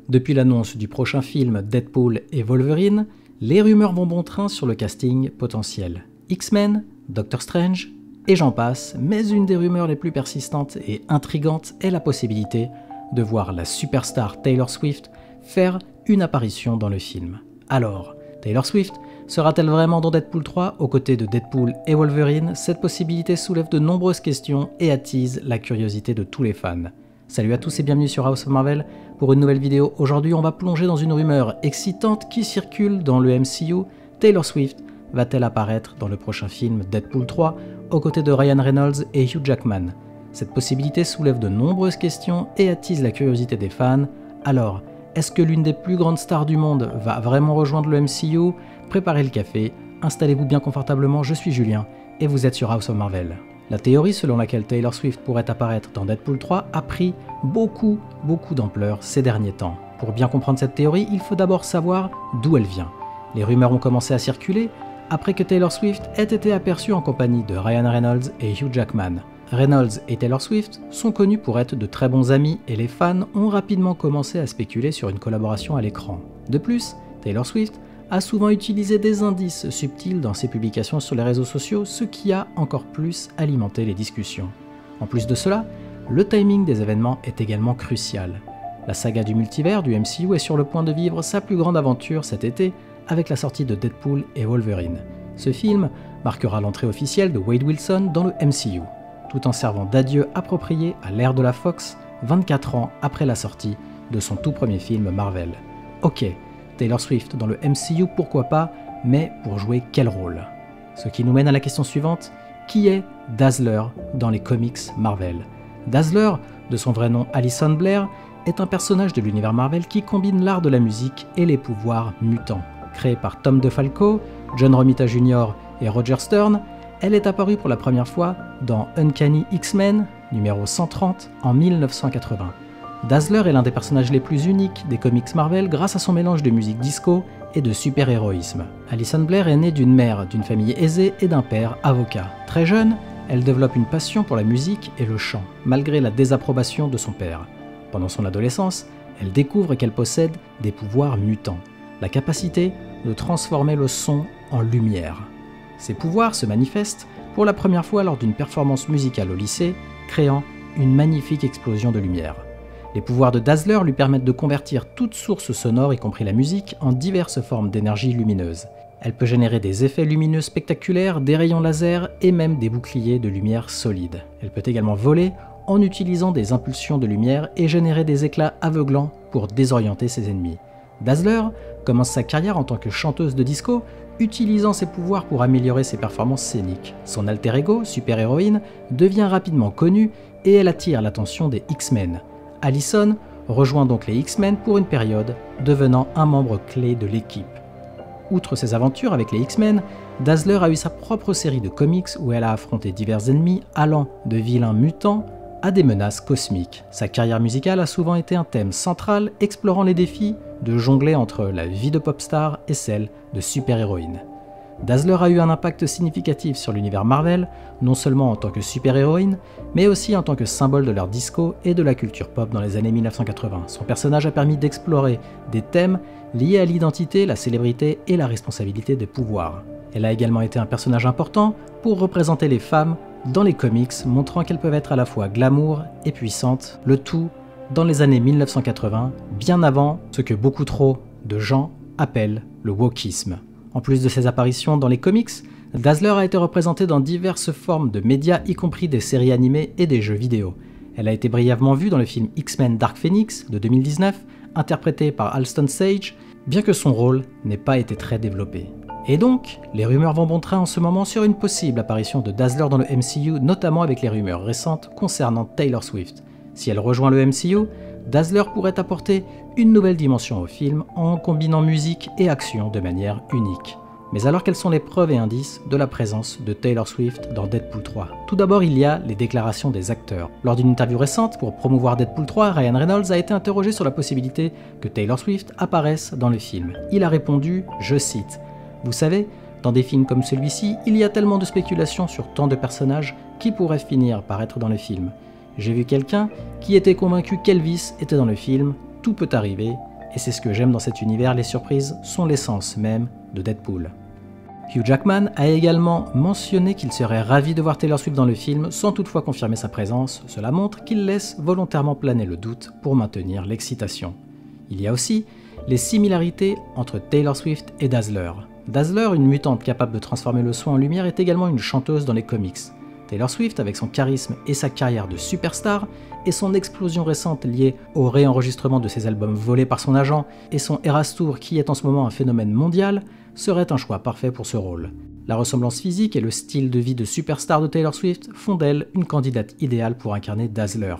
Depuis l'annonce du prochain film Deadpool et Wolverine, les rumeurs vont bon train sur le casting potentiel. X-Men, Doctor Strange, et j'en passe, mais une des rumeurs les plus persistantes et intrigantes est la possibilité de voir la superstar Taylor Swift faire une apparition dans le film. Alors, Taylor Swift sera-t-elle vraiment dans Deadpool 3 aux côtés de Deadpool et Wolverine? Cette possibilité soulève de nombreuses questions et attise la curiosité de tous les fans. Salut à tous et bienvenue sur House of Marvel pour une nouvelle vidéo. Aujourd'hui, on va plonger dans une rumeur excitante qui circule dans le MCU. Taylor Swift va-t-elle apparaître dans le prochain film Deadpool 3 aux côtés de Ryan Reynolds et Hugh Jackman? Cette possibilité soulève de nombreuses questions et attise la curiosité des fans. Alors, est-ce que l'une des plus grandes stars du monde va vraiment rejoindre le MCU? Préparez le café, installez-vous bien confortablement, je suis Julien et vous êtes sur House of Marvel. La théorie selon laquelle Taylor Swift pourrait apparaître dans Deadpool 3 a pris beaucoup d'ampleur ces derniers temps. Pour bien comprendre cette théorie, il faut d'abord savoir d'où elle vient. Les rumeurs ont commencé à circuler après que Taylor Swift ait été aperçue en compagnie de Ryan Reynolds et Hugh Jackman. Reynolds et Taylor Swift sont connus pour être de très bons amis et les fans ont rapidement commencé à spéculer sur une collaboration à l'écran. De plus, Taylor Swift a souvent utilisé des indices subtils dans ses publications sur les réseaux sociaux, ce qui a encore plus alimenté les discussions. En plus de cela, le timing des événements est également crucial. La saga du multivers du MCU est sur le point de vivre sa plus grande aventure cet été avec la sortie de Deadpool et Wolverine. Ce film marquera l'entrée officielle de Wade Wilson dans le MCU, tout en servant d'adieu approprié à l'ère de la Fox, 24 ans après la sortie de son tout premier film Marvel. Ok, Taylor Swift dans le MCU, pourquoi pas, mais pour jouer quel rôle? Ce qui nous mène à la question suivante, qui est Dazzler dans les comics Marvel? Dazzler, de son vrai nom Alison Blair, est un personnage de l'univers Marvel qui combine l'art de la musique et les pouvoirs mutants. Créée par Tom DeFalco, John Romita Jr. et Roger Stern, elle est apparue pour la première fois dans Uncanny X-Men, numéro 130, en 1980. Dazzler est l'un des personnages les plus uniques des comics Marvel grâce à son mélange de musique disco et de super-héroïsme. Alison Blair est née d'une mère d'une famille aisée et d'un père avocat. Très jeune, elle développe une passion pour la musique et le chant, malgré la désapprobation de son père. Pendant son adolescence, elle découvre qu'elle possède des pouvoirs mutants, la capacité de transformer le son en lumière. Ces pouvoirs se manifestent pour la première fois lors d'une performance musicale au lycée, créant une magnifique explosion de lumière. Les pouvoirs de Dazzler lui permettent de convertir toute source sonore, y compris la musique, en diverses formes d'énergie lumineuse. Elle peut générer des effets lumineux spectaculaires, des rayons laser et même des boucliers de lumière solide. Elle peut également voler en utilisant des impulsions de lumière et générer des éclats aveuglants pour désorienter ses ennemis. Dazzler commence sa carrière en tant que chanteuse de disco, utilisant ses pouvoirs pour améliorer ses performances scéniques. Son alter ego, super-héroïne, devient rapidement connu et elle attire l'attention des X-Men. Alison rejoint donc les X-Men pour une période, devenant un membre clé de l'équipe. Outre ses aventures avec les X-Men, Dazzler a eu sa propre série de comics où elle a affronté divers ennemis allant de vilains mutants à des menaces cosmiques. Sa carrière musicale a souvent été un thème central explorant les défis de jongler entre la vie de pop star et celle de super-héroïne. Dazzler a eu un impact significatif sur l'univers Marvel, non seulement en tant que super-héroïne, mais aussi en tant que symbole de l'art disco et de la culture pop dans les années 1980. Son personnage a permis d'explorer des thèmes liés à l'identité, la célébrité et la responsabilité des pouvoirs. Elle a également été un personnage important pour représenter les femmes dans les comics, montrant qu'elles peuvent être à la fois glamour et puissantes, le tout dans les années 1980, bien avant ce que beaucoup trop de gens appellent le wokisme. En plus de ses apparitions dans les comics, Dazzler a été représentée dans diverses formes de médias, y compris des séries animées et des jeux vidéo. Elle a été brièvement vue dans le film X-Men Dark Phoenix de 2019, interprété par Alston Sage, bien que son rôle n'ait pas été très développé. Et donc, les rumeurs vont bon train en ce moment sur une possible apparition de Dazzler dans le MCU, notamment avec les rumeurs récentes concernant Taylor Swift. Si elle rejoint le MCU, Dazzler pourrait apporter une nouvelle dimension au film en combinant musique et action de manière unique. Mais alors quelles sont les preuves et indices de la présence de Taylor Swift dans Deadpool 3? Tout d'abord, il y a les déclarations des acteurs. Lors d'une interview récente pour promouvoir Deadpool 3, Ryan Reynolds a été interrogé sur la possibilité que Taylor Swift apparaisse dans le film. Il a répondu, je cite, « Vous savez, dans des films comme celui-ci, il y a tellement de spéculations sur tant de personnages qui pourraient finir par être dans le film. J'ai vu quelqu'un qui était convaincu qu'Elvis était dans le film, tout peut arriver, Et c'est ce que j'aime dans cet univers, les surprises sont l'essence même de Deadpool. Hugh Jackman a également mentionné qu'il serait ravi de voir Taylor Swift dans le film, sans toutefois confirmer sa présence. Cela montre qu'il laisse volontairement planer le doute pour maintenir l'excitation. Il y a aussi les similarités entre Taylor Swift et Dazzler. Dazzler, une mutante capable de transformer le son en lumière, est également une chanteuse dans les comics. Taylor Swift, avec son charisme et sa carrière de superstar, et son explosion récente liée au réenregistrement de ses albums volés par son agent, et son Eras Tour qui est en ce moment un phénomène mondial, serait un choix parfait pour ce rôle. La ressemblance physique et le style de vie de superstar de Taylor Swift font d'elle une candidate idéale pour incarner Dazzler.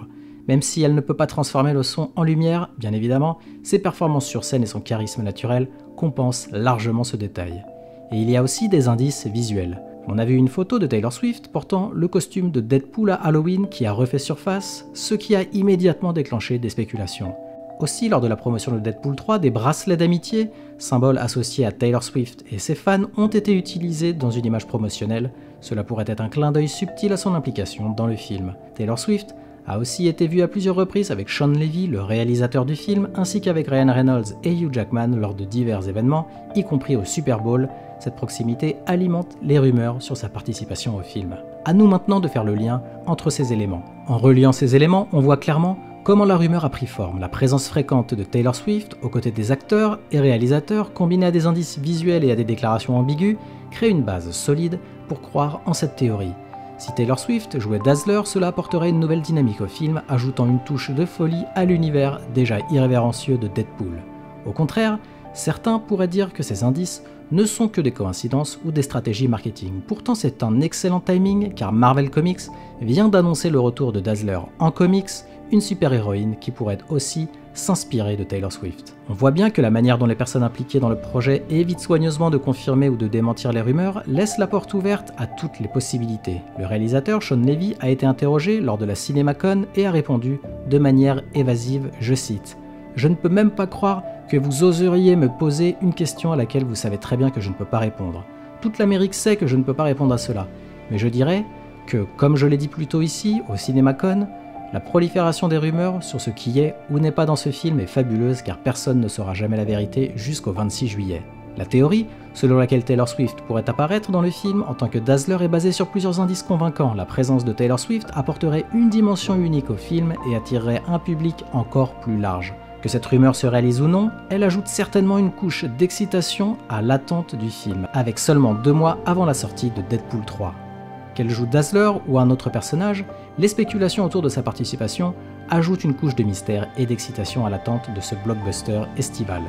Même si elle ne peut pas transformer le son en lumière, bien évidemment, ses performances sur scène et son charisme naturel compensent largement ce détail. Et il y a aussi des indices visuels. On a vu une photo de Taylor Swift portant le costume de Deadpool à Halloween qui a refait surface, ce qui a immédiatement déclenché des spéculations. Aussi, lors de la promotion de Deadpool 3, des bracelets d'amitié, symbole associé à Taylor Swift et ses fans, ont été utilisés dans une image promotionnelle. Cela pourrait être un clin d'œil subtil à son implication dans le film. Taylor Swift a aussi été vue à plusieurs reprises avec Sean Levy, le réalisateur du film, ainsi qu'avec Ryan Reynolds et Hugh Jackman lors de divers événements, y compris au Super Bowl. Cette proximité alimente les rumeurs sur sa participation au film. À nous maintenant de faire le lien entre ces éléments. En reliant ces éléments, on voit clairement comment la rumeur a pris forme. La présence fréquente de Taylor Swift, aux côtés des acteurs et réalisateurs, combinée à des indices visuels et à des déclarations ambiguës, crée une base solide pour croire en cette théorie. Si Taylor Swift jouait Dazzler, cela apporterait une nouvelle dynamique au film, ajoutant une touche de folie à l'univers déjà irrévérencieux de Deadpool. Au contraire, certains pourraient dire que ces indices ne sont que des coïncidences ou des stratégies marketing. Pourtant, c'est un excellent timing car Marvel Comics vient d'annoncer le retour de Dazzler en comics, une super-héroïne qui pourrait aussi s'inspirer de Taylor Swift. On voit bien que la manière dont les personnes impliquées dans le projet évitent soigneusement de confirmer ou de démentir les rumeurs laisse la porte ouverte à toutes les possibilités. Le réalisateur Sean Levy a été interrogé lors de la CinemaCon et a répondu de manière évasive, je cite « Je ne peux même pas croire que vous oseriez me poser une question à laquelle vous savez très bien que je ne peux pas répondre. Toute l'Amérique sait que je ne peux pas répondre à cela, mais je dirais que, comme je l'ai dit plus tôt ici, au CinemaCon, la prolifération des rumeurs sur ce qui est ou n'est pas dans ce film est fabuleuse car personne ne saura jamais la vérité jusqu'au 26 juillet. La théorie, selon laquelle Taylor Swift pourrait apparaître dans le film en tant que Dazzler, est basée sur plusieurs indices convaincants. La présence de Taylor Swift apporterait une dimension unique au film et attirerait un public encore plus large. Que cette rumeur se réalise ou non, elle ajoute certainement une couche d'excitation à l'attente du film, avec seulement 2 mois avant la sortie de Deadpool 3. Qu'elle joue Dazzler ou un autre personnage, les spéculations autour de sa participation ajoutent une couche de mystère et d'excitation à l'attente de ce blockbuster estival.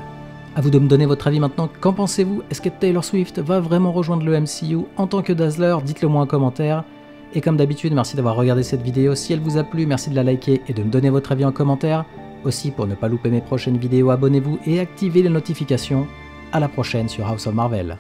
A vous de me donner votre avis maintenant, qu'en pensez-vous? Est-ce que Taylor Swift va vraiment rejoindre le MCU en tant que Dazzler? Dites-le moi en commentaire. Et comme d'habitude, merci d'avoir regardé cette vidéo. Si elle vous a plu, merci de la liker et de me donner votre avis en commentaire. Aussi, pour ne pas louper mes prochaines vidéos, abonnez-vous et activez les notifications. À la prochaine sur House of Marvel.